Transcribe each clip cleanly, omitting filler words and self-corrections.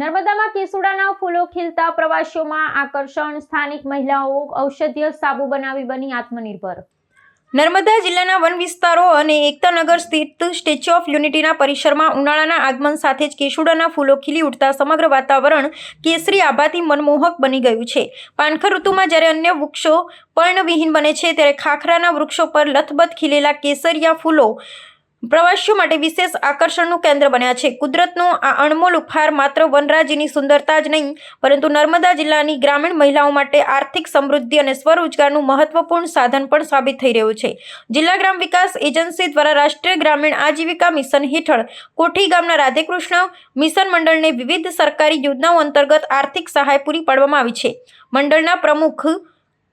નર્મદામાં કેસુડાના ફૂલો ખીલતા પ્રવાસીઓમાં આકર્ષણ. સ્થાનિક મહિલાઓ ઔષધીય સાબુ બનાવી બની આત્મનિર્ભર. નર્મદા જિલ્લાના વન વિસ્તારો અને એકતાનગર સ્થિત સ્ટેચ્યુ ઓફ યુનિટીના પરિસરમાં ઉનાળાના આગમન સાથે જ કેસુડાના ફૂલો ખીલી ઉઠતા સમગ્ર વાતાવરણ કેસરી આભાથી મનમોહક બની ગયું છે. પાનખર ઋતુમાં જ્યારે અન્ય વૃક્ષો પર્ણવિહીન બને છે, ત્યારે ખાખરાના વૃક્ષો પર લથબથ ખીલેલા કેસરિયા ફૂલો પ્રવાસીઓ માટે વિશેષ આકર્ષણનું કેન્દ્ર બન્યા છે. કુદરતનો આ અણમોલ ઉપહાર માત્ર વનરાજીની સુંદરતા જ નહીં, પરંતુ નર્મદા જિલ્લાની ગ્રામીણ મહિલાઓ માટે આર્થિક સમૃદ્ધિ અને સ્વરોજગારનું મહત્વપૂર્ણ સાધન પણ સાબિત થઈ રહ્યું છે. જિલ્લા ગ્રામ વિકાસ એજન્સી દ્વારા રાષ્ટ્રીય ગ્રામીણ આજીવિકા મિશન હેઠળ કોઠી ગામના રાધેકૃષ્ણ મિશન મંડળને વિવિધ સરકારી યોજનાઓ અંતર્ગત આર્થિક સહાય પૂરી પાડવામાં આવી છે. મંડળના પ્રમુખ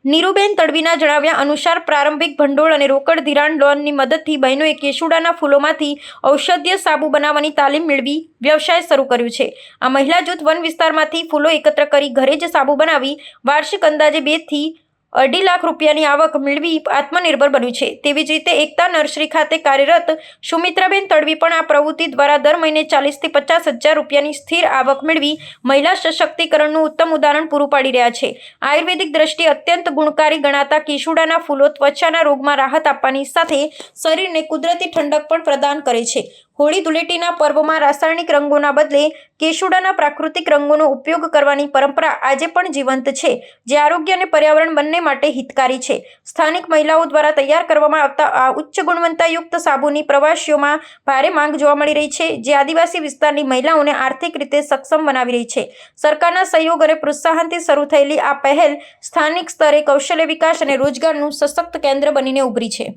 નીરુબેન તડવીના જણાવ્યા અનુસાર પ્રારંભિક ભંડોળ અને રોકડ ધિરાણ લોનની મદદથી બહેનોએ કેસુડાના ફૂલોમાંથી ઔષધીય સાબુ બનાવવાની તાલીમ મેળવી વ્યવસાય શરૂ કર્યો છે. આ મહિલા જૂથ વન વિસ્તારમાંથી ફૂલો એકત્ર કરી ઘરે જ સાબુ બનાવી વાર્ષિક અંદાજે 2 થી 2.5 લાખ રૂપિયાની આવક મેળવી આત્મનિર્ભર બન્યું છે. તેવી જ રીતે એકતા નર્સરી ખાતે કાર્યરત સુમિત્રાબેન તડવી પણ આ પ્રવૃત્તિ દ્વારા દર મહિને 40 થી 50 હજાર રૂપિયાની સ્થિર આવક મેળવી મહિલા સશક્તિકરણનું ઉત્તમ ઉદાહરણ પૂરું પાડી રહ્યા છે. આયુર્વેદિક દ્રષ્ટિએ અત્યંત ગુણકારી ગણાતા કેસુડાના ફૂલો ત્વચાના રોગમાં રાહત આપવાની સાથે શરીરને કુદરતી ઠંડક પણ પ્રદાન કરે છે. હોળી ધૂળેટીના પર્વમાં રાસાયણિક રંગોના બદલે કેસુડાના પ્રાકૃતિક રંગોનો ઉપયોગ કરવાની પરંપરા આજે પણ જીવંત છે, જે આરોગ્ય અને પર્યાવરણ બંને માટે હિતકારી છે. સ્થાનિક મહિલાઓ દ્વારા તૈયાર કરવામાં આવતા આ ઉચ્ચ ગુણવત્તાયુક્ત સાબુની પ્રવાસીઓમાં ભારે માંગ જોવા મળી રહી છે, જે આદિવાસી વિસ્તારની મહિલાઓને આર્થિક રીતે સક્ષમ બનાવી રહી છે. સરકારના સહયોગ અને પ્રોત્સાહનથી શરૂ થયેલી આ પહેલ સ્થાનિક સ્તરે કૌશલ્ય વિકાસ અને રોજગારનું સશક્ત કેન્દ્ર બનીને ઉભરી છે.